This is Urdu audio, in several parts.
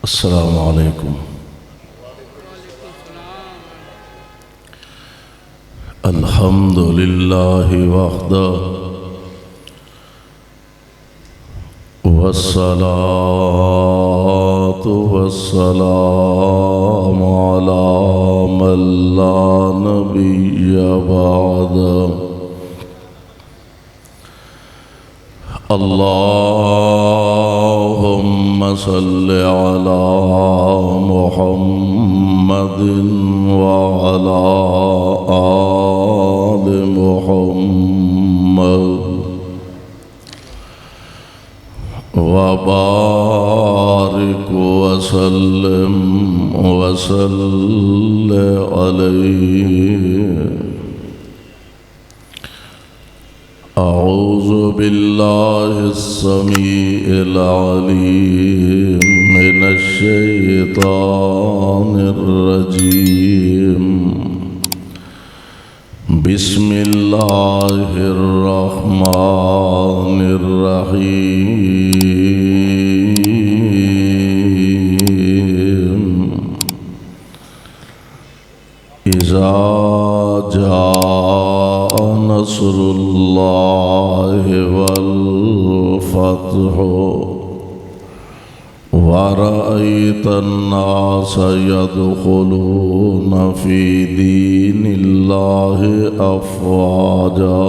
السلام علیکم۔ الحمد للہ وحدہ والصلاة والسلام علی من لا نبی بعدہ۔ اللہم صل علی محمد وعلی آل محمد وبارک وسلم علیہ۔ اعوذ باللہ السمیع العلیم من الشیطان الرجیم۔ بسم اللہ الرحمن الرحیم۔ اذا جاء نصر اللہ والفتح ورأيت الناس يدخلون في دين الله أفواجا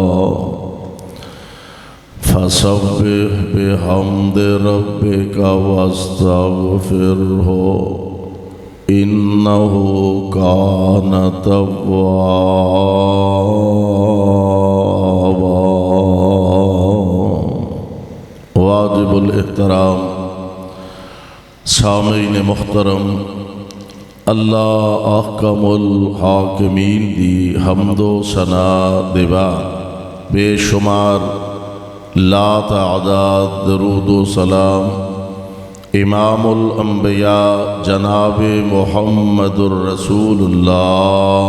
فسبح بحمد ربك واستغفره إنه كان توابا۔ واجب الاحترام سامعین محترم، اللہ احکم الحاکمین دی حمد و ثنا دیوا بے شمار لا تعداد درود و سلام امام الانبیاء جناب محمد الرسول اللہ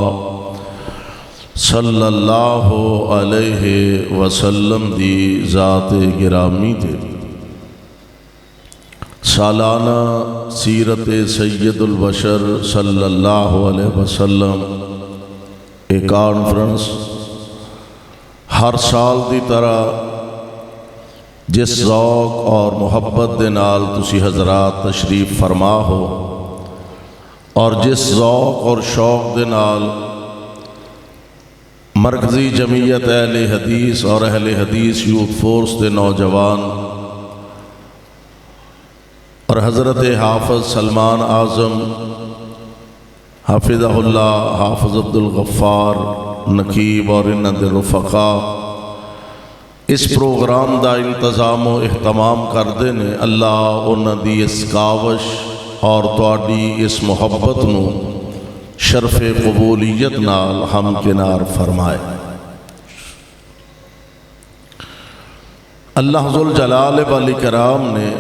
صلی اللہ علیہ وسلم دی ذات گرامی تے۔ سالانہ سیرت سید البشر صلی اللہ علیہ وسلم ایک کانفرنس ہر سال دی طرح جس ذوق اور محبت دے نال تسی حضرات تشریف فرما ہو اور جس ذوق اور شوق دے نال مرکزی جمعیت اہل حدیث اور اہل حدیث یوتھ فورس دے نوجوان اور حضرت حافظ سلمان اعظم حافظہ اللہ حافظ عبدالغفار نقیب اور انہاں دے رفقا اس پروگرام دا انتظام و اہتمام کردے نے، اللہ انہاں دی اس کاوش اور تواڈی اس محبت نو شرف قبولیت نال ہمکنار فرمائے۔ اللہ ذوالجلال والاکرام نے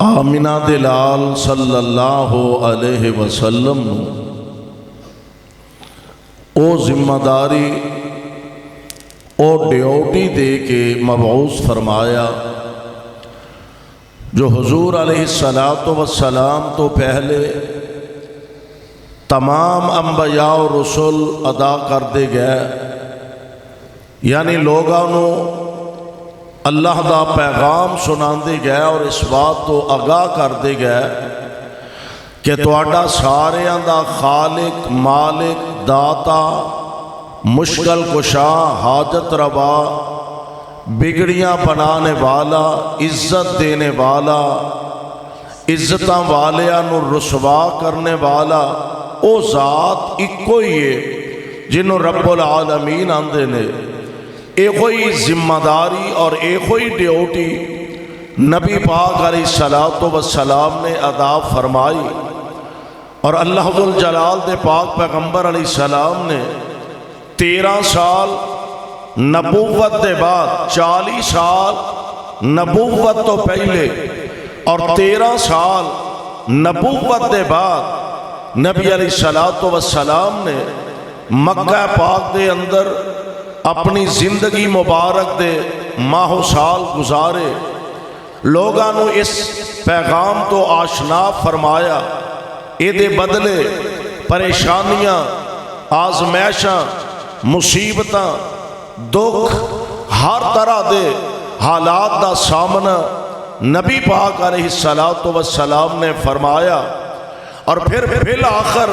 آمنہ دلال صلی اللہ علیہ وسلم او ذمہ داری او ڈیوٹی دے کے مبعوث فرمایا جو حضور علیہ السلام تو پہلے تمام انبیاء و رسول ادا کر دے گئے، یعنی لوگانوں اللہ دا پیغام سنان دے گئے اور اس بات تو آگاہ کر دے گئے کہ تواڈا ساریاں دا خالق مالک داتا مشکل کشا حاجت روا بگڑیاں بنانے والا عزت دینے والا عزتاں والیاں نو رسوا کرنے والا او ذات اکو ہی ہے جنہوں رب العالمین آندے نے۔ ایک ہوئی ذمہ داری اور ایک ہوئی ڈیوٹی نبی پاک علیہ السلام نے ادا فرمائی، اور اللہ ذوالجلال دے پاک پیغمبر علیہ السلام نے 13 سال نبوت دے بعد 40 سال نبوت تو پہلے اور 13 سال نبوت دے بعد نبی علیہ السلام نے مکہ پاک دے اندر اپنی زندگی مبارک دے ماہ و سال گزارے، لوگاں نو اس پیغام تو آشنا فرمایا، اے دے بدلے پریشانیاں، آزمائشاں، مصیبتاں، دکھ، ہر طرح دے حالات دا سامنا نبی پاک علیہ السلام نے فرمایا۔ اور پھر بالآخر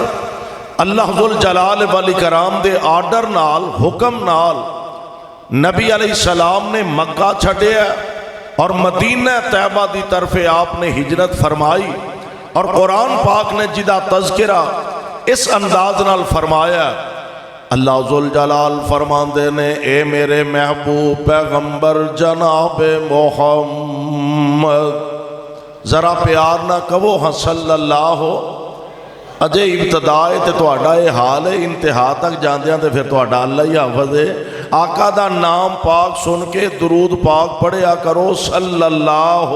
اللہ ذوالجلال والاکرام دے آرڈر نال، حکم نال نبی علیہ السلام نے مکہ چھڈیا اور مدینہ طیبہ دی طرف آپ نے ہجرت فرمائی۔ اور قرآن پاک نے جدا تذکرہ اس انداز نال فرمایا، اللہ ذوالجلال فرماندے نے اے میرے محبوب پیغمبر جناب محمد، ذرا پیار نہ کہو ہاں صلی اللہ ہو، اجے ابتدائے تے تہاڈا یہ حال ہے، انتہا تک جاندیاں تے پھر تہاڈا اللہ ہی حافظ ہے۔ آقا دا نام پاک سن کے درود پاک پڑھیا کرو صلی اللہ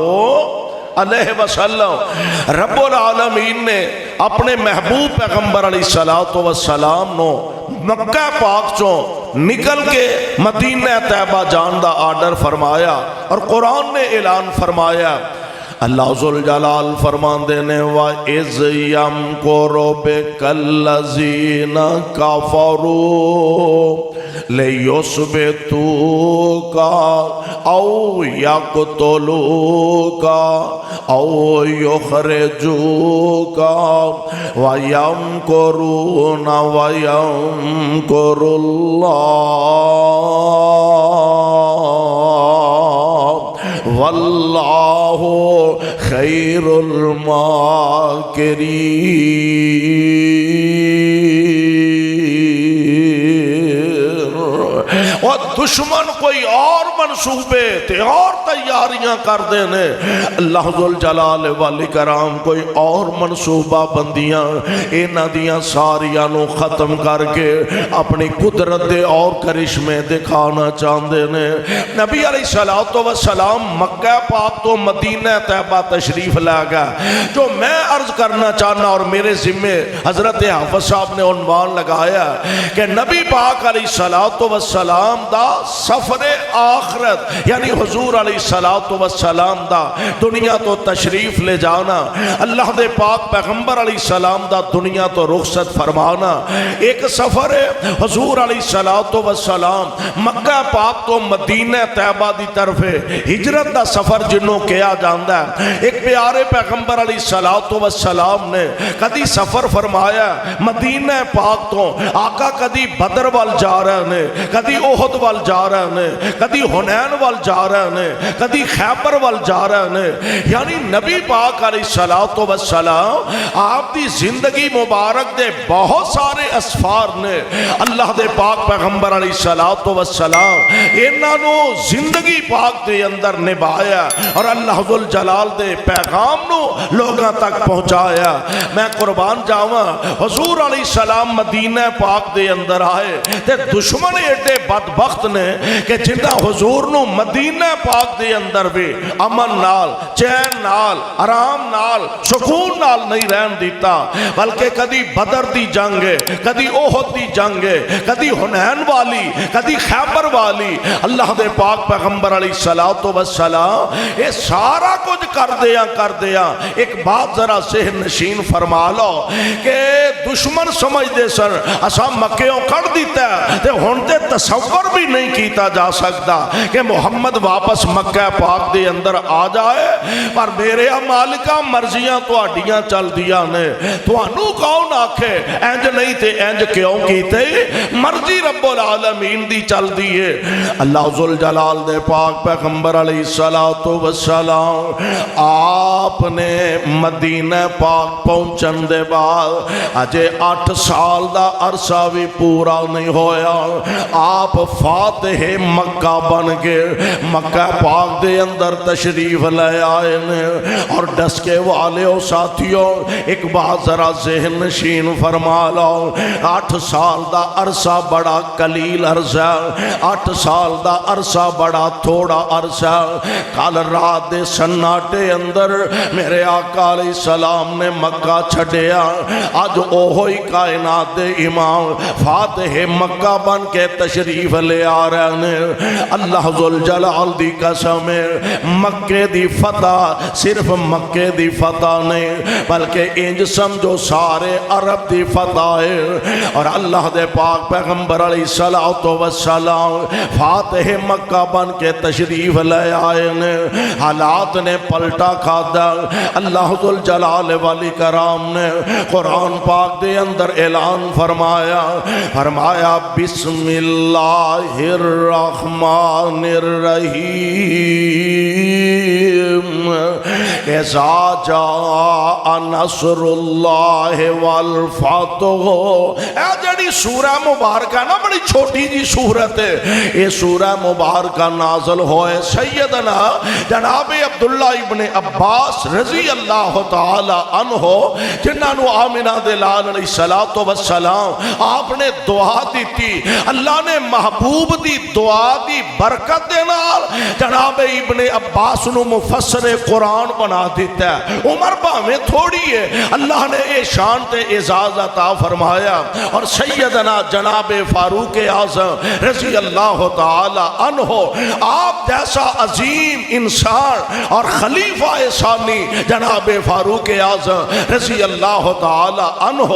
علیہ وسلم۔ رب العالمین نے اپنے محبوب پیغمبر علیہ السلام نو مکہ پاک چوں نکل کے مدینہ طیبہ جان دا آرڈر فرمایا، اور قرآن نے اعلان فرمایا، اللہ ذوالجلال فرماندے نے وَإِذْ يَمْكُرُ بِكَ الَّذِينَ كَفَرُوا لِيُثْبِتُوكَ أَوْ يَقْتُلُوكَ أَوْ يُخْرِجُوكَ وَيَمْكُرُونَ وَيَمْكُرُ اللَّهُ واللہ خیر الماکرین۔ اور دشمن کوئی اور منصوبے تے اور تیاریاں کر دینے، اللہ ذوالجلال والاکرام کوئی اور منصوبہ بندیاں اینا دیاں ساریاں نو ختم کر کے اپنی قدرت دے اور کرشمے دکھانا چاہندے نے۔ نبی علیہ السلام مکہ پاک تو مدینہ طیبہ تشریف لے گا۔ جو میں عرض کرنا چاہنا اور میرے ذمہ حضرت حافظ صاحب نے عنوان لگایا کہ نبی پاک علیہ السلام دا سفر آخرت، یعنی حضور علیہ السلام دا دنیا تو تشریف لے جانا، اللہ دے پاک پیغمبر علیہ السلام دا دنیا تو رخصت فرمانا، ایک سفر ہے حضور علیہ السلام مکہ پاک تو مدینہ طیبہ دی طرف ہجرت دا سفر جنوں کیا جاندہ ہے۔ ایک پیارے پیغمبر علیہ السلام نے کدی سفر فرمایا مدینہ پاک تو، آقا کدی بدر وال جا رہے نے، کدی احد وال جا رہے نے، کدی حنین وال جا رہے نے، کدی خیبر وال جا رہے نے، یعنی نبی پاک علیہ السلام آپ دی زندگی مبارک دے بہت سارے اسفار نے اللہ دے پاک پیغمبر علیہ السلام انہاں نو زندگی پاک دے اندر نبھایا اور اللہ ذوالجلال دے پیغام نو لوگاں تک پہنچایا۔ میں قربان جاواں، حضور علیہ السلام مدینہ پاک دے اندر آئے تے دشمن ایڈے بدبخت نے کہ جنہ حضور نو مدینہ پاک دے اندر بھی امن نال، چین نال، آرام نال، سکون نال نہیں رہن دیتا، بلکہ کدی بدر دی جنگ ہے، کدی احد دی جنگ ہے، کدی حنین والی، کدی خیبر والی، اللہ دے پاک پیغمبر علیہ السلام یہ سارا کچھ کر دیا۔ ایک بات ذرا ذہن نشین فرما لو کہ دشمن سمجھ دے سر اساں مکیوں کر دیتا ہے تے ہن تے تصور بھی نہیں کیتا جا سکتا کہ محمد واپس مکہ پاک دے اندر آ جائے، پر میرے مالکہ مرضیاں تو اڈیاں چل دیا نے، تو انو کون آکھے انج نہیں تے انج کیوں کیتے، مرضی رب العالمین دی چل دیئے۔ اللہ ذوالجلال دے پاک پیغمبر علیہ السلام آپ نے مدینہ پاک پہنچن دے بعد اجے 8 سال دا عرصہ بھی پورا نہیں ہویا، آپ فاتح مکہ بن کے مکہ پاک دے اندر تشریف لے آئے نے۔ اور ڈسکے والے و ساتھیوں ایک بات ذرا ذہن نشین فرما لو، 8 سال دا عرصہ بڑا قلیل عرصہ، 8 سال دا عرصہ بڑا تھوڑا عرصہ۔ کل رات دے سناٹے اندر میرے آقا علیہ السلام نے مکہ چھڑیا، آج اوہی کائنات دے امام فاتح مکہ بن کے تشریف لے چلے آ رہے ہیں۔ اللہ ذوالجلال دی قسم ہے، مکے دی فتح صرف مکے دی فتح نہیں بلکہ انج سمجھو سارے عرب دی فتح ہے۔ اور اللہ دے پاک پیغمبر علیہ السلام فاتح مکہ بن کے تشریف لے آئے نے، حالات نے پلٹا کھادا۔ اللہ ذوالجلال والاکرام نے قرآن پاک دے اندر اعلان فرمایا بسم اللہ الرحمن الرحیم اذا جاء نصر اللہ والفتح۔ اے جڑی سورہ مبارکہ نا بڑی چھوٹی جی سورت ہے، یہ سورہ مبارکہ نازل ہوئے سیدنا جناب عبداللہ ابن عباس رضی اللہ تعالی عنہ جنہاں نو آمنہ دے لال علیہ السلام آپ نے دعا دیتی، اللہ نے محبوب دی دعا دی برکت دے نال جناب ابن عباس نو مفسر قرآن بنا دیتا ہے۔ عمر باہمیں تھوڑی ہے، اللہ نے اے شان تے اعزاز عطا فرمایا۔ اور سیدنا جناب فاروق اعظم رضی اللہ تعالی عنہ آپ جیسا عظیم انسان اور خلیفہ ثانی جناب فاروق اعظم رضی اللہ تعالی عنہ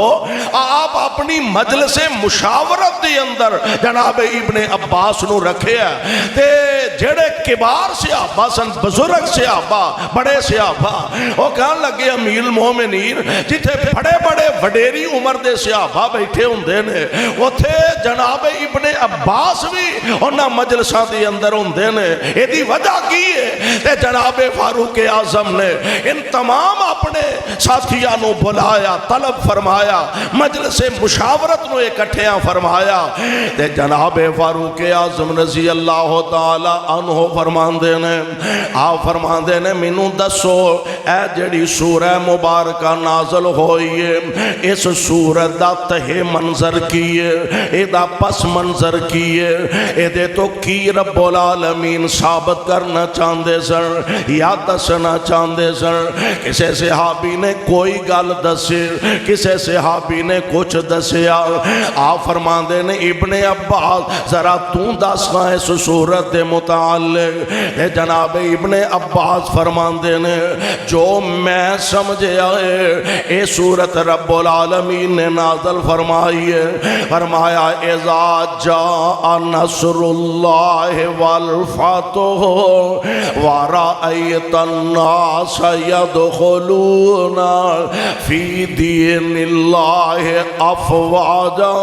آپ اپنی مجلس مشاورت دے اندر جناب ابن عباس نو رکھے ہیں تے جڑے کبار صحابہ سن، بزرگ صحابہ، بڑے صحابہ، وہ کہنے لگے امیر المومنین جتھے بڑے بڑے وڈیری عمر دے صحابہ بیٹھے ہوندے نے اوتھے جناب ابن عباس بھی انہاں مجلساں دے اندر ہوندے نے، ایدی وجہ کی ہے تے جناب فاروق اعظم نے ان تمام اپنے ساتھیاں نو بلایا، طلب فرمایا، مجلس مشاورت نو اکٹھیاں فرمایا تے جناب فاروق اعظم رضی اللہ تعالی عنہ فرماندے نے، آپ فرماندے نے مینوں دسو اے جڑی سورہ مبارکہ نازل ہوئی ہے اس سورت دا تہ منظر کی ہے، اے دا پس منظر کی ہے، اے دے تو کی رب العالمین ثابت کرنا چاندے سن یا دسنا چاندے سن؟ کسے صحابی نے کوئی گل دسے، کسے صحابی نے کچھ دسیا؟ آپ فرماندے نے ابن عباس ذرا تو دس گا اس سورت دے متعلق۔ جناب ابن عباس فرماندے نے جو میں سمجھے آئے اے سورت رب العالمین نے نازل فرمائی ہے، فرمایا اذا جاء نصر اللہ والفتح ورأیت الناس يدخلون فی دین اللہ افواجا۔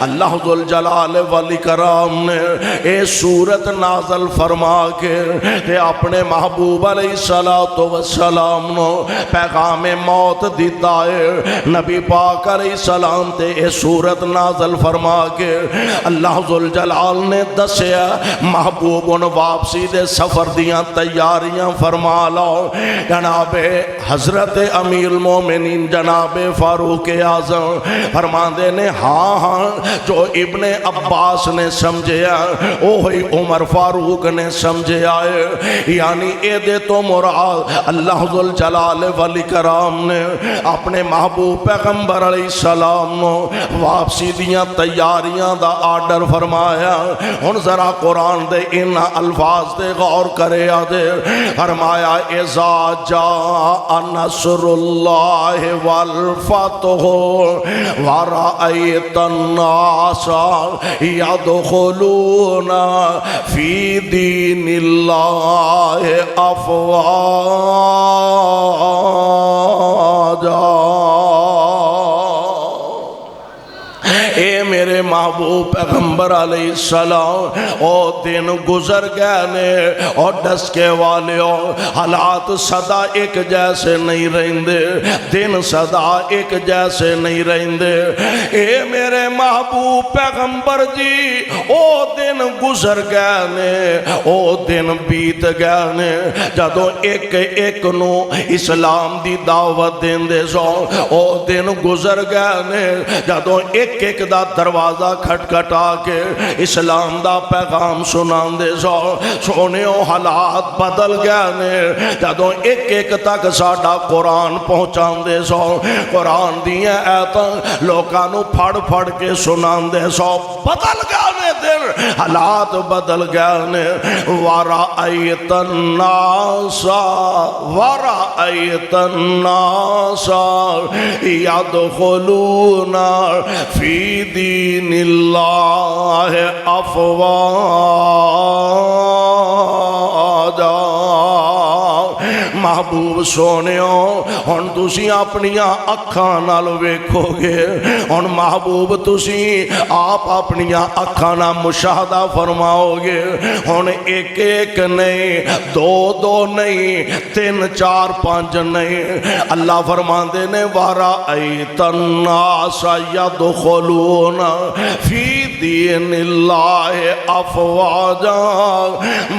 اللہ ذوالجلال والاکرام نے اے سورت نازل فرما کے تے اپنے محبوب علیہ السلام نو پیغام موت دیتا ہے۔ نبی پاک علیہ السلام تے اے سورت نازل فرما کے اللہ ذوالجلال نے دسیا محبوب ان واپسی دے سفر دیاں تیاریاں فرما لو۔ جناب حضرت امیر المومنین جناب فاروق اعظم فرماندے نے ہاں جو ابن عباس نے سمجھیا وہی عمر فاروق نے سمجھیا ہے، یعنی اے دے تو مراد اللہ ذوالجلال والاکرام نے اپنے محبوب پیغمبر علیہ السلام نو واپسی دیاں تیاریاں دا آرڈر فرمایا۔ ہن ذرا قرآن دے ان الفاظ دے غور کرے آدھے، فرمایا اذا جاء نصر اللہ والفتح ورأیت الناس يدخلون فی دین اللہ افواجا۔ اے میرے محبوب پیغمبر علیہ السلام او دن گزر گئے نے اور ڈسکے والے حالات صدا ایک جیسے نہیں رہندے، دن صدا ایک جیسے نہیں رہندے۔ اے میرے محبوب پیغمبر جی او دن گزر گئے نے، او دن بیت گئے نے جدو ایک ایک نو اسلام دی دعوت دین دے سو، او دن گزر گئے نے جدو ایک ایک ایک دا دروازہ کھٹکھٹا کے اسلام دا پیغام سنان دے سو سونیو حالات بدل گئے نے جدوں ایک ایک تک ساڈا قرآن پہنچان دے سو قرآن دیاں ایتاں لوکاں نو پھڑ پھڑ کے سنان دے سو بدل گئے نے دل حالات بدل گئے نے وَرَأَيْتَ النَّاسَ يَدْخُلُونَ فِي دِينِ اللَّهِ أَفْوَاجًا محبوب سونیو ہن تسی اپنیاں اکھاں نال ویکھو گے ہن محبوب تسی آپ اپنیاں اکھاں نال مشاہدہ فرماؤ گے ہن ایک ایک نہیں دو دو نہیں تین چار پانچ نہیں اللہ فرماندے نے وَرَأَيْتَ النَّاسَ يَدْخُلُونَ فِي دِينِ اللَّهِ أَفْوَاجًا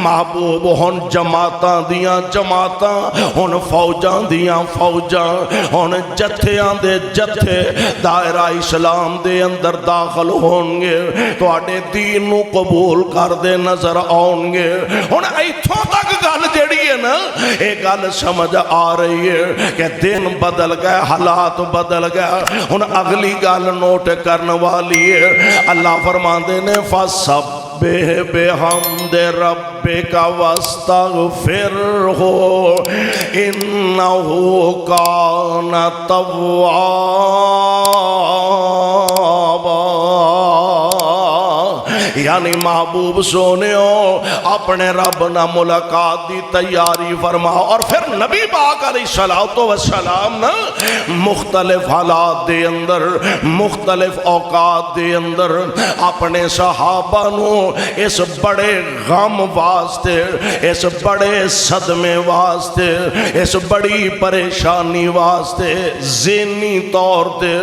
محبوب ہن جماعتاں دیاں جماعتاں ہن فوجاں دیاں فوجاں ہن جتھیاں دے جتھے دائرہ اسلام دے اندر داخل ہون گے تواڈے دین نو قبول کر دے نظر آؤں گے ہن ایتھوں تک گل جڑی ہے نا اے گل سمجھ آ رہی ہے کہ دن بدل گئے حالات بدل گئے ہن اگلی گل نوٹ کرنے والی ہے اللہ فرماندے نے فَسَبِّحْ بِحَمْدِ رَبِّكَ وَاسْتَغْفِرْهُ إِنَّهُ كَانَ تَوَّابًا یعنی محبوب سونیو اپنے رب نہ ملاقات دی تیاری فرما اور پھر نبی پاک علیہ السلام نا مختلف حالات دے اندر مختلف اوقات دے اندر اپنے صحابہ نو اس بڑے غم واسطے اس بڑے صدمے واسطے اس بڑی پریشانی واسطے ذہنی طور تے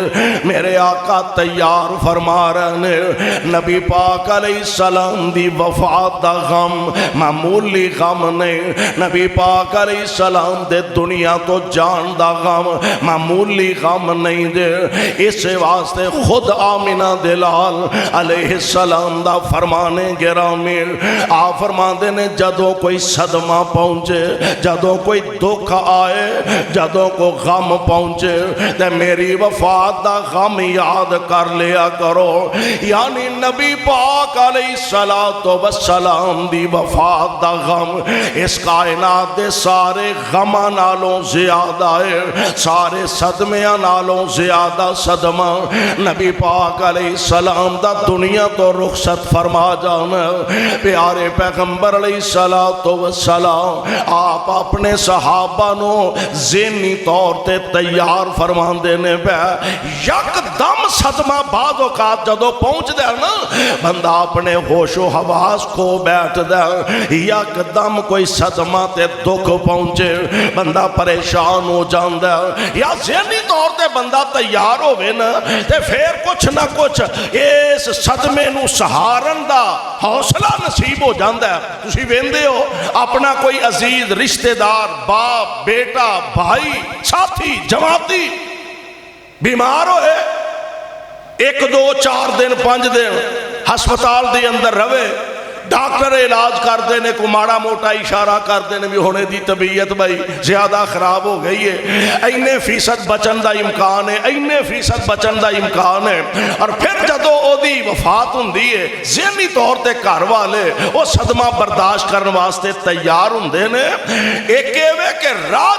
میرے آقا تیار فرما رہے ہیں نبی پاک علیہ السلام دی وفات دا غم معمولی غم نہیں نبی پاک علیہ السلام دے دنیا تو جان دا غم معمولی غم نہیں دے اس واسطے خود آمینہ دلال علیہ السلام دا فرمانے گرامی آپ فرماندے نے جدوں کوئی صدمہ پہنچے جدوں کوئی دکھ آئے جدوں کو غم پہنچے تے میری وفات دا غم یاد کر لیا کرو یعنی نبی پاک علیہ السلام دی وفات دا غم اس کائنات دے سارے غماں نالوں زیادہ ہے سارے صدمیاں نالوں زیادہ صدمہ نبی پاک علیہ السلام دا دنیا تو رخصت فرما جانا پیارے پیغمبر علیہ السلام آپ اپنے صحابہ نو ذہنی طور تے تیار فرمان دینے پہ یک دم صدمہ بعض اوقات جدو پہنچ دے نا بندہ اپنے ہوش و حواس کھو بیٹھ دے یک دم کوئی صدمہ تے دکھ پہنچے بندہ پریشان ہو جان دے یا ذہنی طور تے بندہ تیار ہوئے نا تے پھر کچھ نہ کچھ اس صدمے نو سہارن دا حوصلہ نصیب ہو جان دے تسی ویندے ہو اپنا کوئی عزیز رشتہ دار باپ بیٹا بھائی ساتھی جماعتی بیمار ہوئے ایک دو چار دن پانچ دن ہسپتال دے اندر روے ڈاکٹر علاج کر دینے کو ماڑا موٹا اشارہ کر دینے بھی ہونے دی طبیعت بھائی زیادہ خراب ہو گئی ہے اینے فیصد بچن دا امکان ہے اینے فیصد بچن دا امکان ہے اور پھر جدو او دی وفات ہوں دیئے ذہنی طور تے گھر والے وہ صدمہ برداشت کرنے واسطے تیار ہوں دینے ایک ایوے کہ راہ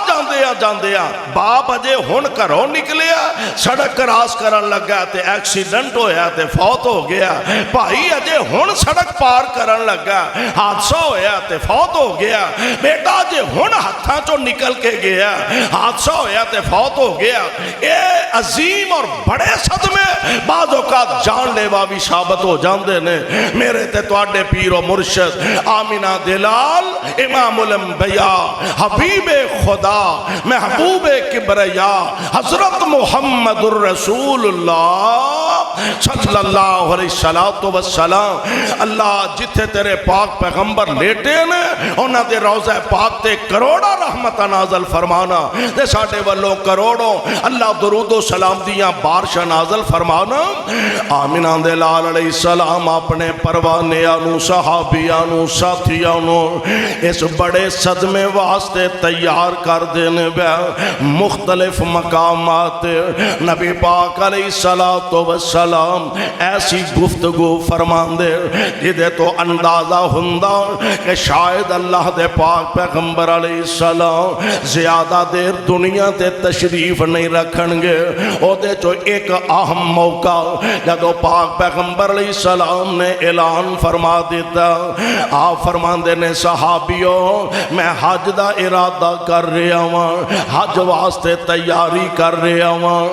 جاندیا باپ اجے ہن کرو نکلیا سڑک کراس کرن لگا تے ایکسیڈنٹ ہویا تے فوت ہو گیا بھائی اجے ہن سڑک پار کرن لگا حادثہ ہویا تے فوت ہو گیا بیٹا جے ہن ہتھاں چو نکل کے گیا حادثہ ہویا تے فوت ہو گیا اے عظیم اور بڑے صدمے بعض اوقات جان لیوا بھی ثابت ہو جاندے نے میرے تے تواڈے پیر و مرشد آمینہ دلال امام الانبیاء حبیب خدا محبوب کبریا حضرت محمد الرسول اللہ صلی اللہ علیہ وسلم اللہ جتھے تیرے پاک پیغمبر لیٹے نے انہاں دے روضہ پاک تے کروڑا رحمت نازل فرمانا تے ساڈے والوں کروڑوں اللہ درود و سلام دیاں بارشاں نازل فرمانا۔ آمینہ دے لال علیہ السلام اپنے پروانیاں صحابیاں ساتھیاں اس بڑے صدمے واسطے تیار کر دینے بے مختلف مقامات نبی پاک علیہ السلام ایسی گفتگو فرمان دے جدے تو اندازہ ہندہ کہ شاید اللہ دے پاک پیغمبر علیہ السلام زیادہ دیر دنیا تے تشریف نہیں رکھن گے او دے جو ایک اہم موقع جدو پاک پیغمبر علیہ السلام نے اعلان فرما دیتا آپ فرمان دینے صحابیوں میں حج دا ارادہ کر رہا ہوں حج واسطے تیاری کر رہا ہوں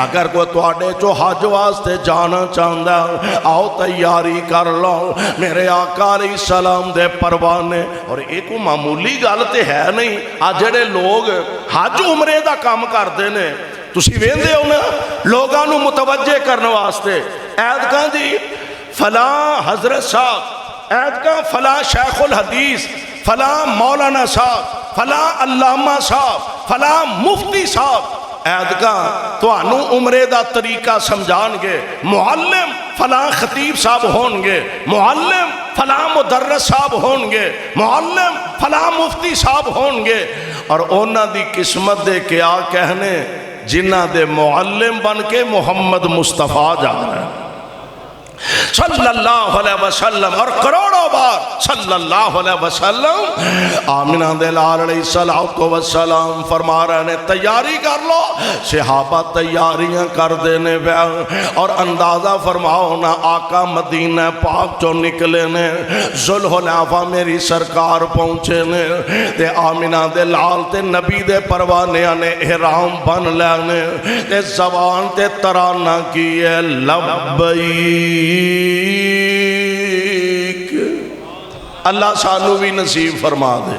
اگر کوئی توڑے جو حج واسطے جانا چاہتا آؤ تیاری کر لو میرے آقا علیہ السلام دے پروانے اور ایک معمولی گالتے ہے نہیں آج جڑے لوگ حج عمرے دا کام کر دینے تسی ویندے ہو نا لوگاں نو متوجہ کرنے واسطے عید کہاں جی فلاں حضرت صاحب عید کہاں فلاں شیخ الحدیث فلاں مولانا صاحب فلاں علامہ صاحب فلاں مفتی صاحب عید کہاں تو انو عمرے دا طریقہ سمجھان گے معلم فلاں خطیب صاحب ہون گے معلم فلاں مدرس صاحب ہون گے معلم فلاں مفتی صاحب ہون گے اور اونا دی قسمت دے کیا کہنے جنہ دے معلم بن کے محمد مصطفیٰ جا رہے ہیں صلی اللہ علیہ وسلم اور کروڑوں بار صلی اللہ علیہ وسلم آمینہ دے لال علیہ السلام فرما رہے ہیں تیاری کر لو صحابہ تیاریاں کر دینے بے اور اندازہ فرماؤ نا آقا مدینہ پاک جو نکلے نے ذوالحلیفہ میری سرکار پہنچے نے تے آمینہ دے لال تے نبی دے پروانے نے احرام بن لینے تے زبان تے ترانہ کیے لبئی اللہ سانو بھی نصیب فرما دے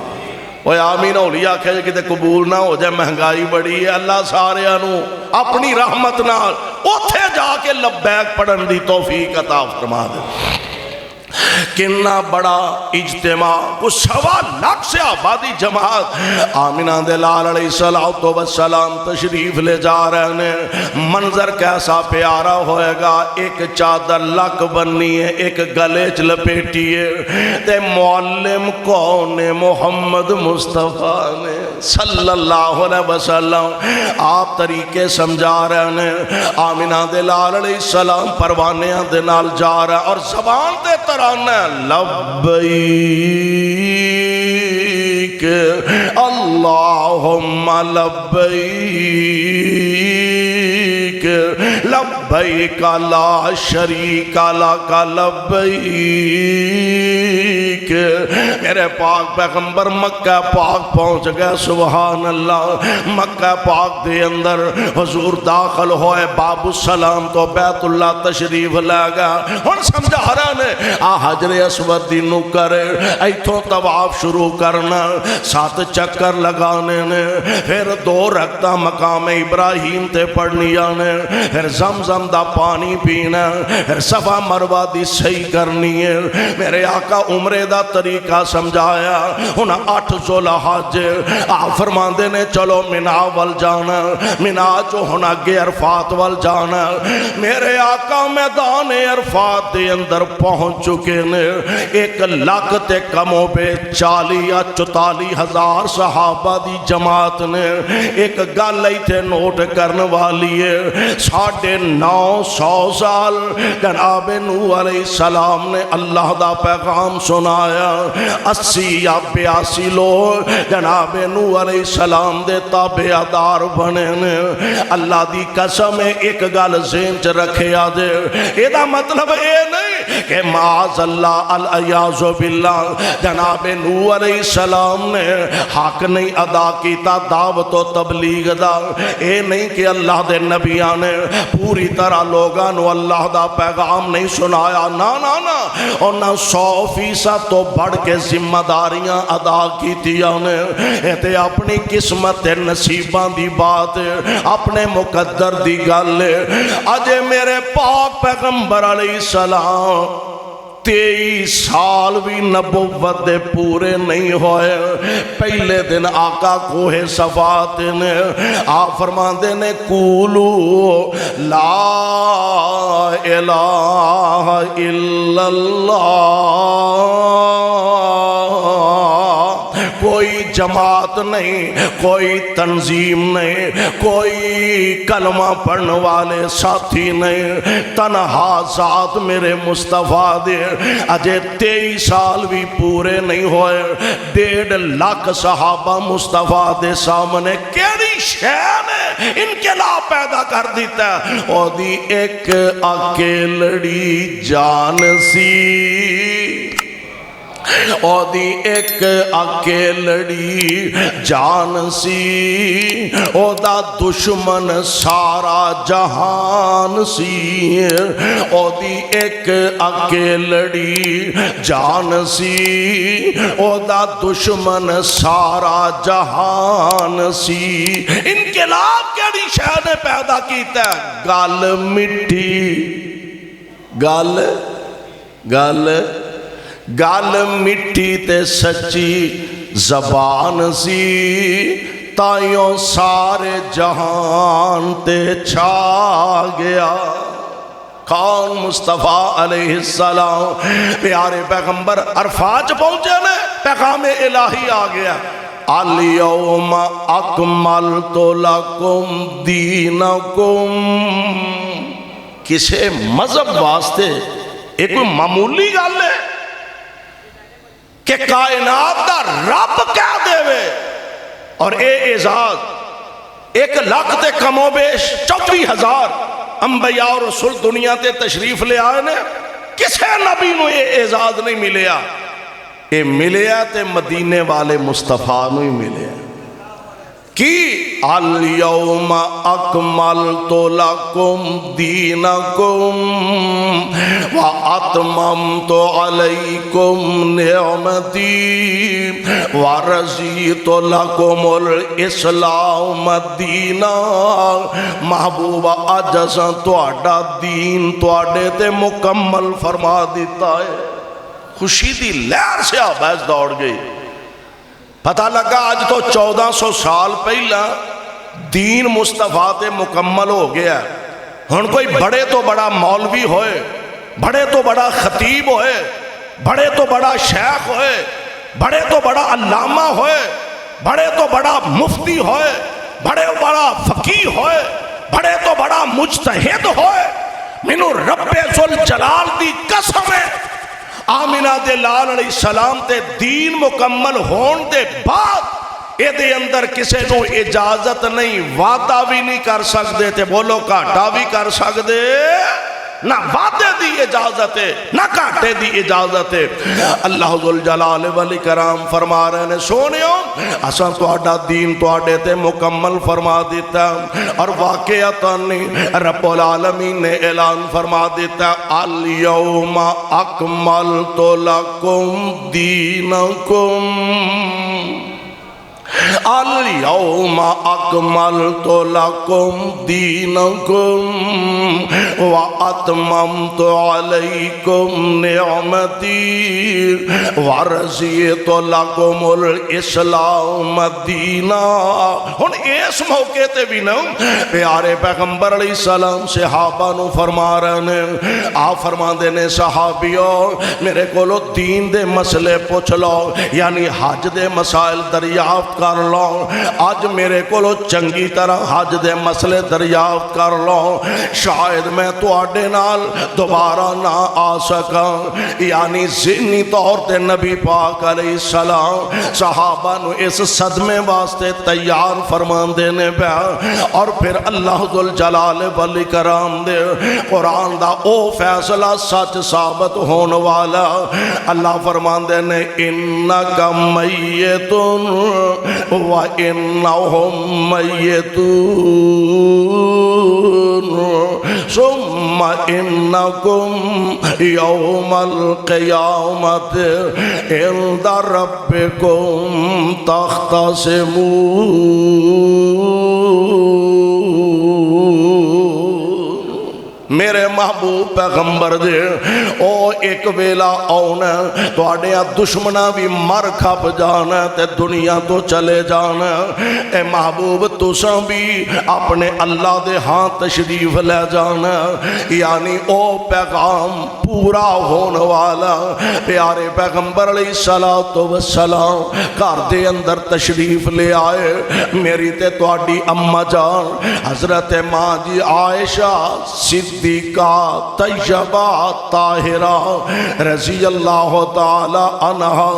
اوہ آمین اولیاء کہے کہ قبول نہ ہو جائے مہنگائی بڑی ہے اللہ سارے انو اپنی رحمت نال اتھے جا کے لبیک پڑھن دی توفیق عطا فرما دے کنا بڑا اجتماع کچھ 1.25 لاکھ سے آبادی جماعت آمینہ دے لال علیہ السلام تشریف لے جا رہے ہیں منظر کیسا پیارا ہوئے گا ایک چادر لک بننی ہے ایک گلیچ لپیٹی ہے تے معلم کون محمد مصطفیٰ نے صلی اللہ علیہ وسلم آپ طریقے سمجھا رہے ہیں آمینہ دے لال علیہ السلام پروانیاں دے نال جا رہے ہیں اور زبان دے ترانہ لبیک اللہم لبیک لبیک لا شریک لک لبیک میرے پاک پیغمبر مکہ پاک پہنچ گئے سبحان اللہ مکہ پاک دے اندر حضور داخل ہوئے باب السلام تو بیت اللہ تشریف لے گا اور سمجھا رہا نے حجر اسود دی نو کرے ایتھوں طواف شروع کرنا 7 چکر لگانے نے پھر 2 رکعتاں مقام ابراہیم تے پڑھنی آنے پھر زمزم دا پانی پینا پھر صفا مروہ دی صحیح کرنی ہے میرے آقا عمرے دا طریقہ سمجھایا انہاں 8 ذوالحج آپ فرماندے نے چلو منا وال جانا منا جو ہونا گے عرفات وال جانا میرے آقا میدان عرفات دے اندر پہنچ چکے نے 1 لاکھ تے کم و بے 40 یا 44 ہزار صحابہ دی جماعت نے ایک گل ہی تھے نوٹ کرنے والی ہے 950 سال جناب نوح علیہ السلام نے اللہ دا پیغام سنایا 80 یا 82 لوگ جناب نوح علیہ السلام دے تابعدار بنے نے اللہ دی قسم ایک گل ذہن چ رکھے آدھے یہ دا مطلب اے نہیں کہ معاذ اللہ الیاذ باللہ جناب نوح علیہ السلام نے حق نہیں ادا کیتا دعوت و تبلیغ دا. اے نہیں کہ اللہ دے نبیان نے پوری طرح لوگاں نو اللہ دا پیغام نہیں سنایا، نا نا نا، انہاں 100% تو بڑھ کے ذمہ داریاں ادا کیتیاں نے. اے تے اپنی قسمت نصیباں دی بات اپنے مقدر دی گل. اجے میرے پاک پیغمبر علیہ السلام 23 سال بھی نبوت دے پورے نہیں ہوئے. پہلے دن آقا کوہ صفات نے آپ فرماندے نے قولو لا الہ الا اللہ. کوئی جماعت نہیں، کوئی تنظیم نہیں، کوئی کلمہ پڑھنے والے ساتھی نہیں، تنہا ذات میرے مصطفیٰ دے. اجے 23 سال بھی پورے نہیں ہوئے، 1.5 لاکھ صحابہ مصطفیٰ دے سامنے کیڑی شے نے انقلاب پیدا کر دیتا ہے. او دی ایک اکیلڑی جان سی، او دی ایک اکیلڑی جان سی، او دا دشمن سارا جہان سی. او دی ایک اکیلڑی جان سی، او دا دشمن سارا جہان سی. انقلاب کیڑی شے نے پیدا کیتا ہے؟ گل مٹھی، گل مٹھی تے سچی زبان سی، تائیوں سارے جہان تے چھا گیا. کون؟ مصطفیٰ علیہ السلام. پیارے پیغمبر عرفات پہنچے نے، پیغام الہی آ گیا. الیوم اکملت لکم دینکم. کسے مذہب واسطے ایک کوئی معمولی گل ہے کہ کائنات دا رب کہہ دے وے اور اے اعزاز 1 لاکھ تے کم و بیش 34,000 انبیاء اور رسول دنیا تے تشریف لے آئے نے، کسے نبی نو اے اعزاز نہیں ملیا. اے ملیا تے مدینے والے مصطفیٰ نو ہی ملیا. کی الیوم اکملت لکم دینکم واتممت علیکم نعمتی ورضیت لکم الاسلام دینا. محبوب اج اساں تہاڈا دین تہاڈے تے مکمل فرما دیتا ہے. خوشی دی لہر سے آبیز دوڑ گئی. پتہ لگا آج تو 1400 سال پہلا دین مصطفیٰ تے مکمل ہو گیا. ہن کوئی بڑے تو بڑا مولوی ہوئے، بڑے تو بڑا خطیب ہوئے، بڑے تو بڑا شیخ ہوئے، بڑے تو بڑا علامہ ہوئے، بڑے تو بڑا مفتی ہوئے، بڑے بڑا فقیہ ہوئے، بڑے تو بڑا مجتہد ہوئے، منو رب ذوالجلال دی قسم ہے آمینہ دے لال علیہ السلام تے دین مکمل ہون دے بعد اے دے اندر کسے نو اجازت نہیں، وعدہ بھی نہیں کر سکتے تے بولو گھاٹا بھی کر سکتے، نہ وعدے دی اجازت ہے نہ گھاٹے دی اجازت ہے. اللہ ذوالجلال والاکرام فرما رہے ہیں سونیو اساں تہاڈا دین تہاڈے تے مکمل فرما دیتا. اور واقعتاً رب العالمین نے اعلان فرما دیتا الیوم اکملت لکم دینکم. الیوم اکملت لکم دینکم واتممت علیکم نعمتی ورضیت لکم الاسلام دینا. ہن اس موقع تے بھی نا پیارے پیغمبر علیہ السلام صحابہ نو فرما رہے ہیں، آپ فرما دینے صحابیوں میرے کولو دین دے مسئلے پوچھ لو، یعنی حج دے مسائل دریافت کر لو، اج میرے کولو چنگی طرح حج دے مسئلے دریافت کر لو، شاید میں تواڈے نال دوبارہ نہ آ سکاں۔ یعنی ذہنی طور تے نبی پاک علیہ السلام صحابہ نو اس صدمے واسطے تیار فرماندے نے پیا، اور پھر اللہ ذوالجلال والاکرام دے قرآن دا او فیصلہ سچ ثابت ہون والا۔ اللہ فرماندے نے انک میت و انہم میتون ثم انکم یوم القیامت عند ربکم تختصمون۔ میرے محبوب پیغمبر دے او ایک ویلا آنا تواڈیاں دشمناں بھی مر کھپ جانا تے دنیا تو چلے جانا۔ اے محبوب تساں بھی اپنے اللہ دے ہاں تشریف لے جانا، یعنی او پیغام پورا ہون والا۔ پیارے پیغمبر علیہ السلام گھر دے اندر تشریف لے آئے۔ میری تے تواڈی اما جان حضرت ماں جی عائشہ صدیقہ طیبہ طاہرہ رضی اللہ تعالی عنہا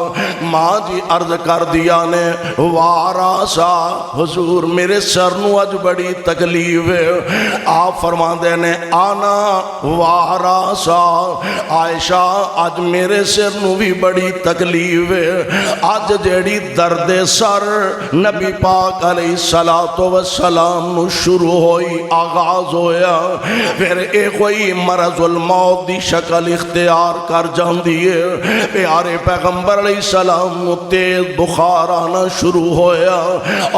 ماں جی عرض کر دیا نے واراسا حضور میرے سر نو اج بڑی تکلیف ہے۔ آپ فرما دے نے آنا واراسا عائشہ اج میرے سر نو بھی بڑی تکلیف ہے۔ اج جیڑی درد سر نبی پاک علیہ السلام نو شروع ہوئی آغاز ہویا، پھر ایک کوئی مرض الموت دی شکل اختیار کر جاندی ہے۔ پیارے پیغمبر علیہ السلام نو تیز بخار آنا شروع ہویا،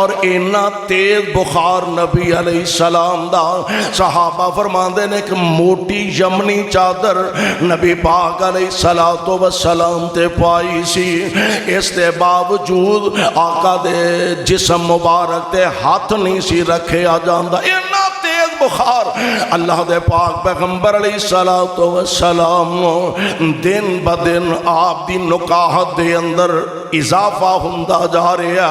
اور اینا تیز بخار نبی علیہ السلام دا صحابہ فرماندے نے کہ موٹی یمنی چادر نبی پاک علیہ السلام تے پائی سی، اس دے باوجود آقا دے جسم مبارک تے ہاتھ نہیں سی رکھے آ جاندہ۔ اینا تیز بخار اللہ دے پاک پیغمبر علیہ السلام دن بدن آپ دی نکاحت دے اندر اضافہ ہندہ جا رہا،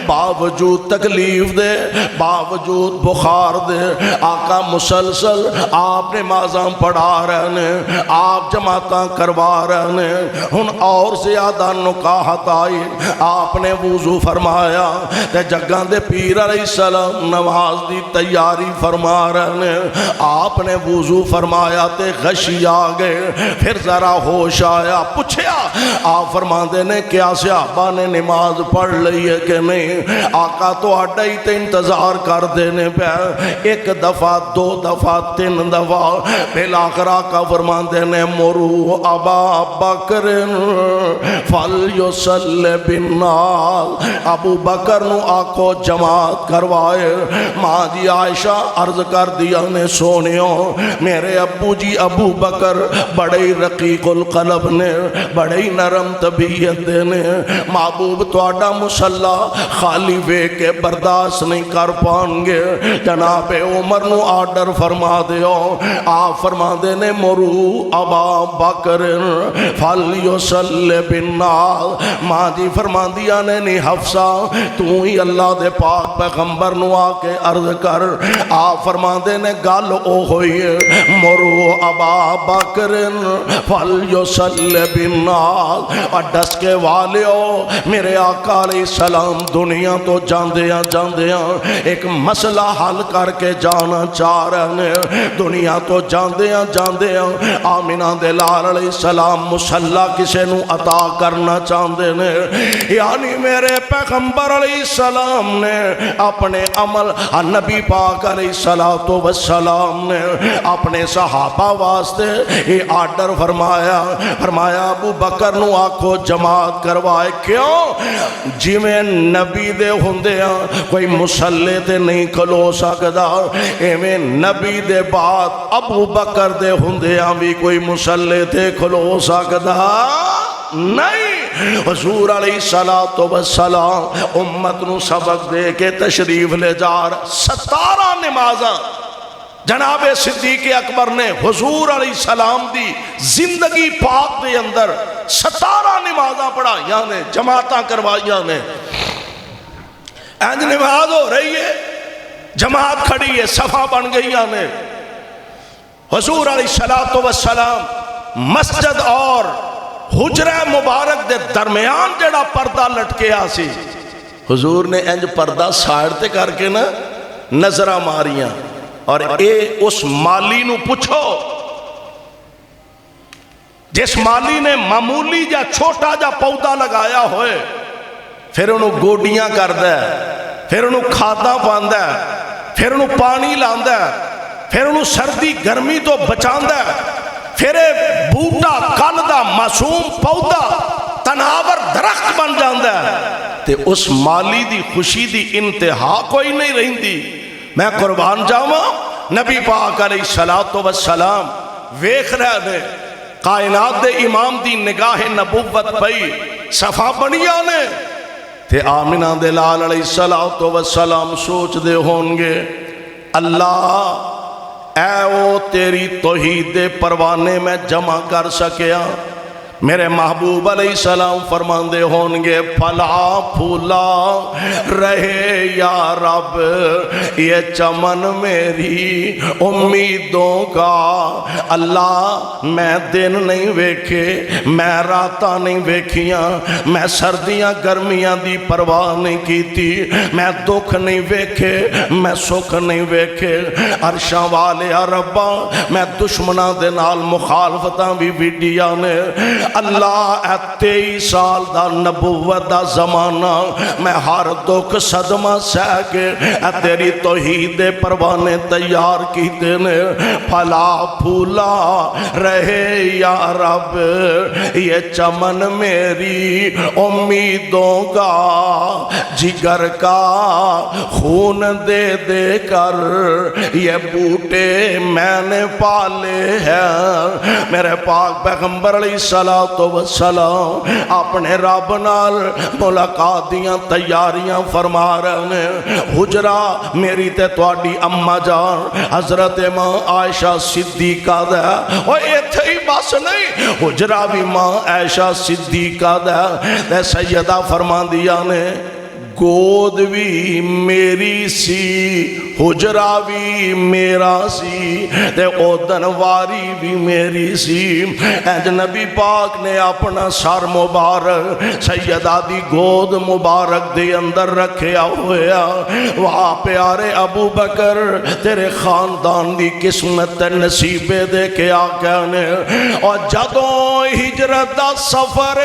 باوجود تکلیف دے باوجود بخار دے آقا مسلسل آپ نے نمازاں پڑھا رہنے، آپ جماعتاں کروا رہنے۔ ہن اور زیادہ نکاحت آئی، آپ نے وضو فرمایا تے جگاں دے پیر علیہ السلام نماز دی تیاری فرما رہنے، آپ نے وضو فرمایا تے غشی آگئے، پھر ذرا ہوش آیا، پوچھیا آپ فرما دینے کیا صحابہ نے نماز پڑھ لئی ہے کہ نہیں؟ آقا تو اڈائی تے انتظار کر دینے پہ ایک دفعہ دو دفعہ تین دفعہ، پھر آخر آقا فرما دینے مرو ابا بکر فلیصلی بالناس، ابو بکر نو آکو جماعت کروائے۔ ماں جی عائشہ عرض کر دیا نے سونیوں میرے ابو جی ابو بکر بڑے رقیق القلب نے، بڑے نرم طبیعت نے، محبوب تواڈا مصلا خالی وے کے برداشت نہیں کر پانگے، جناب عمر نو آرڈر فرما دیو، آپ فرما دینے مرو ابا بکر فلیصلی بالناس۔ ماں جی فرما دیا نے نہیں حفصہ تو ہی اللہ دے پاک پیغمبر نو آ کے عرض کر، آپ فرما دینے گل او ہوئی مرو ابا بکر فلیصلی بالناس۔ اور ڈس کے والیو میرے آقا علیہ السلام دنیا تو جاندیاں جاندیاں ایک مسئلہ حل کر کے جانا چاہ رہے ہیں، دنیا تو جاندیاں جاندیاں آمینہ دے لال علیہ السلام مسلح کسے نو عطا کرنا چاہندے نے، یعنی میرے پیغمبر علیہ السلام نے اپنے عمل نبی پاک علیہ السلام نے اپنے صحابہ واسطے یہ آرڈر فرمایا ابو بکر نو آکھو جماعت کروائے۔ کیوں؟ جی میں نبی دے ہوندے ہاں کوئی مسلح تے نہیں کھلو سکدا، ایویں نبی دے بعد ابو بکر دے ہوندے ہاں بھی کوئی مسلح تے کھلو سکدا نہیں۔ حضور علیہ السلام امت نو سبق دے کے تشریف لے جا رہا، 17 نمازاں جناب صدیق اکبر نے حضور علیہ السلام دی زندگی پاک دے اندر 17 نمازاں پڑھائیاں نے، جماعتاں کروائیاں نے۔ اینج نماز ہو رہی ہے، جماعت کھڑی ہے، صفا بن گئی آنے، حضور علیہ الصلوۃ والسلام مسجد اور حجرہ مبارک دے درمیان جڑا پردہ لٹکیا سی، حضور نے انج پردہ سائڈ تے کر کے نا نظرہ ماریاں، اور اے اس مالی نو پوچھو جس مالی نے معمولی جا چھوٹا جا پودا لگایا ہوئے، پھر انہوں گوڈیاں کردہ ہے، پھر انہوں کھادا پاندہ ہے، پھر انہوں پانی لاندہ ہے، پھر انہوں سردی گرمی تو بچاندہ ہے، پھر بوٹا کالدہ معصوم پودا تناور درخت بن جاندہ ہے، تے اس مالی دی خوشی دی انتہا کوئی نہیں رہی دی۔ میں قربان جاواں، نبی پاک علیہ الصلوۃ والسلام ویکھ رہے نے کائنات دے امام دی نگاہ نبوت پئی صفا بنیاں نے، تے آمنہ دے لال علیہ الصلوۃ والسلام سوچ دے ہونگے اللہ اے او تیری توحید پروانے میں جمع کر سکیا۔ میرے محبوب علیہ السلام فرماندے ہونگے پھلا پھولا رہے یا رب یہ چمن میری امیدوں کا، اللہ میں دن نہیں ویکھے، میں راتاں نہیں ویکھیاں، میں سردیاں گرمیاں دی پرواہ نہیں کیتی، میں دکھ نہیں ویکھے، میں سکھ نہیں ویکھے، عرشاں والے ربا میں دشمناں دے نال مخالفتاں بھی ویڈیاں نے، اللہ اے 23 سال دا نبوت دا زمانہ میں ہر دکھ صدمہ سہ کے اے تیری توحید پروانے تیار کیتے نے، پھلا پھولا رہے یا رب یہ چمن میری امیدوں کا، جگر کا خون دے دے کر یہ بوٹے میں نے پالے ہیں۔ میرے پاک پیغمبر علیہ السلام اپنے رب نال ملاقات دیاں تیاریاں فرما رہے ہیں۔ حجرہ میری تے تواڈی اماں جان حضرت ماں عائشہ صدیقہ دے، اور ایتھے ہی بس نہیں، حجرہ بھی ماں عائشہ صدیقہ دے، سیدہ فرما دیا نے گود بھی میری سی، حجرہ بھی میرا سی، تے اودن واری بھی میری سی۔ اینج نبی پاک نے اپنا سر مبارک سیدہ دی گود مبارک دے اندر رکھیا ہویا، وہاں پیارے ابو بکر تیرے خاندان دی قسمت نصیبے دے کے آقا نے، اور جدوں ہجرت دا سفر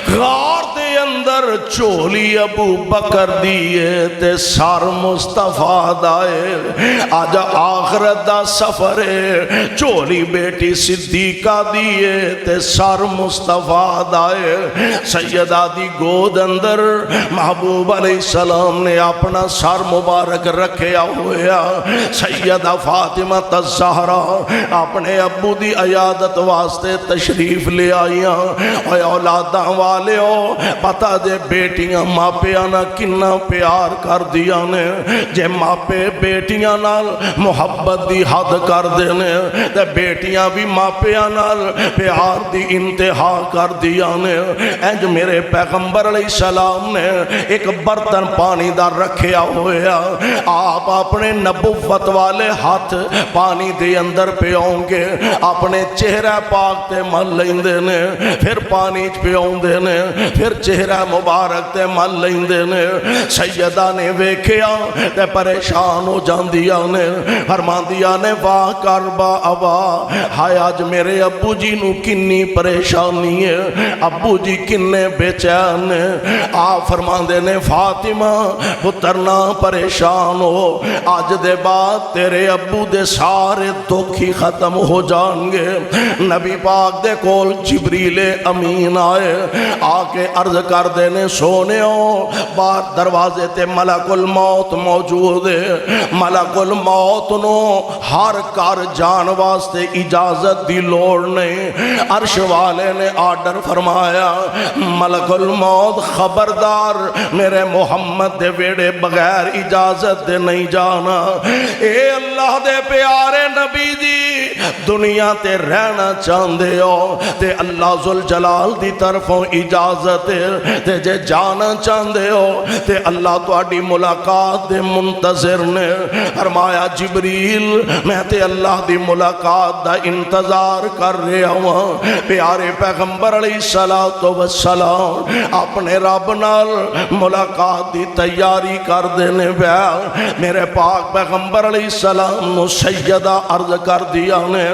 غار دے اندر چولی ابو بکر دیئے تے سار مصطفیٰ دائے، آج آخرت دا سفر چولی بیٹی صدیقہ دیئے تے سار مصطفیٰ دائے، سیدہ دی گود اندر محبوب علیہ السلام نے اپنا سار مبارک رکھیا ہویا، سیدہ فاطمہ الزہرا اپنے ابو دی عیادت واسطے تشریف لے آئیاں، اور اولاداں والے ہو پتہ دے بیٹیاں ماپیاں نہ کنا پیار کر دیا نے، جے ماپے بیٹیاں نال محبت دی حد کر دینے تے بیٹیاں بھی ماپیاں نال پیار دی انتہا کر دیا نے۔ اینج میرے پیغمبر علیہ السلام نے ایک برتن پانی دا رکھیا ہویا، آپ اپنے نبوت والے ہاتھ پانی دے اندر پیوں گے، اپنے چہرہ پاک تے مل لیندے نے، پھر پانی پیوں دے نے، پھر چہرہ مبارک تے مل لیندے نے۔ سیدہ نے ویکھیا تے پریشان ہو جاندیا نے، فرماندیا نے واہ کربا ابا، ہائے آج میرے ابو جی نو کنی پریشانی ہے، ابو جی کنے بے چین ہیں۔ آپ فرماندے نے فاطمہ پترنا پریشان ہو، آج دے بعد تیرے ابو دے سارے دکھ ہی ختم ہو جان گے۔ نبی پاک دے کول جبریل امین آئے، آکے عرض کر دینے سونے ہو، باہر دروازے تے ملک الموت موجود ہے، ملک الموت نو ہر کار جان واسطے اجازت دی لوڑ نہیں، عرش والے نے آرڈر فرمایا ملک الموت خبردار میرے محمد دے ویڑے بغیر اجازت دے نہیں جانا۔ اے اللہ دے پیارے نبی جی دنیا تے رہنا چاندے ہو تے اللہ ذوالجلال دی طرفوں اجازت تے جے جانا چاہندے ہو تے اللہ تہاڈی ملاقات دے منتظر نے۔ فرمایا جبریل میں تے اللہ دی ملاقات دا انتظار کر رہا ہوں۔ پیارے پیغمبر علیہ السلام اپنے رب نال ملاقات دی تیاری کر دینے پیا۔ میرے پاک پیغمبر علیہ السلام نو سیدہ عرض کر دیا نے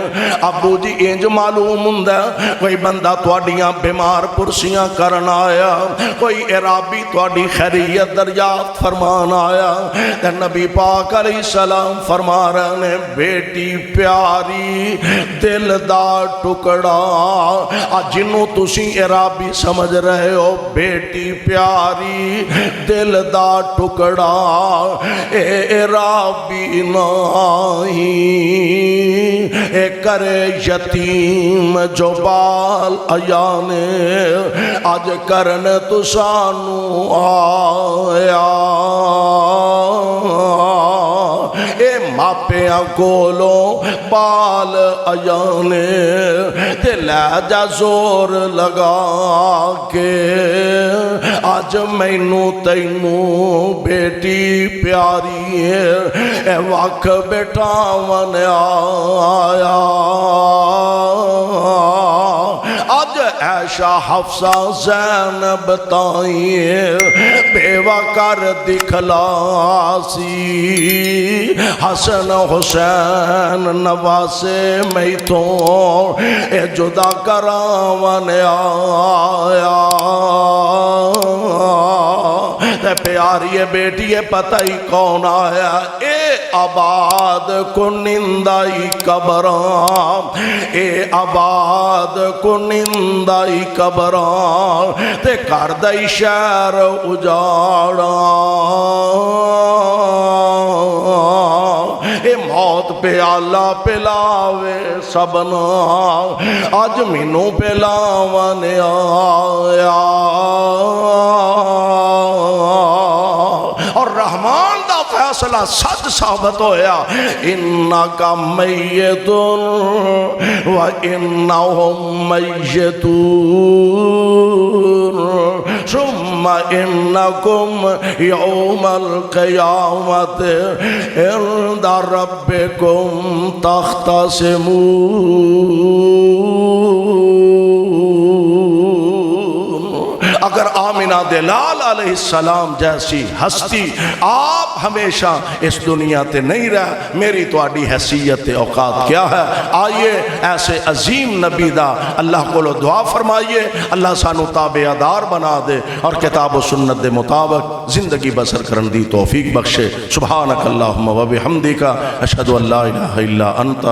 ابو جی انج معلوم ہوندا کوئی بندہ تواڈیاں بیمار پرسیاں کرن آیا، کوئی عرابی تواڈی خیریت دریافت فرمان آیا۔ تے نبی پاک علیہ السلام فرما رہے نے بیٹی پیاری دل دا ٹکڑا، جنوں تسی عرابی سمجھ رہے ہو بیٹی پیاری دل دا ٹکڑا، اے عرابی نہیں اے کرے یتیم جو بال ایانے آج کرن تسانو آیا، اے ماپیاں کولوں بال ایانے تے لے جا زور لگا کے آج مینوں تینوں بیٹی پیاری اے وقت بٹھاون آیا۔ آج عائشہ حفصہ زینب تائیں بیوہ کر دکھلاسی، حسن حسین نواسے میتوں اے جدا کراون آیا۔ تے پیاری بیٹی پتہ ہی کون آیا، اے آباد کنندائی قبران، اے آباد کنندائی قبران تے کردائی شہر اجاڑا، اے موت پیالہ پلاوے سبنا آج مینوں پلاون آیا۔ اور رحمان دا فیصلہ سچ ثابت ہویا، انکا میتون و انہم میتون ثم انکم یوم القیامت عند ربکم تختصمون۔ اگر آمنہ دلال علیہ السلام جیسی ہستی آپ ہمیشہ اس دنیا تے نہیں رہا، میری تو آڈی حیثیت اوقات کیا ہے؟ آئیے ایسے عظیم نبی دا اللہ کو لو دعا فرمائیے، اللہ سانو تابعدار بنا دے اور کتاب و سنت دے مطابق زندگی بسر کرن دی توفیق بخشے۔ سبحانک اللہم و بحمدک اشہدو ان لا الہ الا انت۔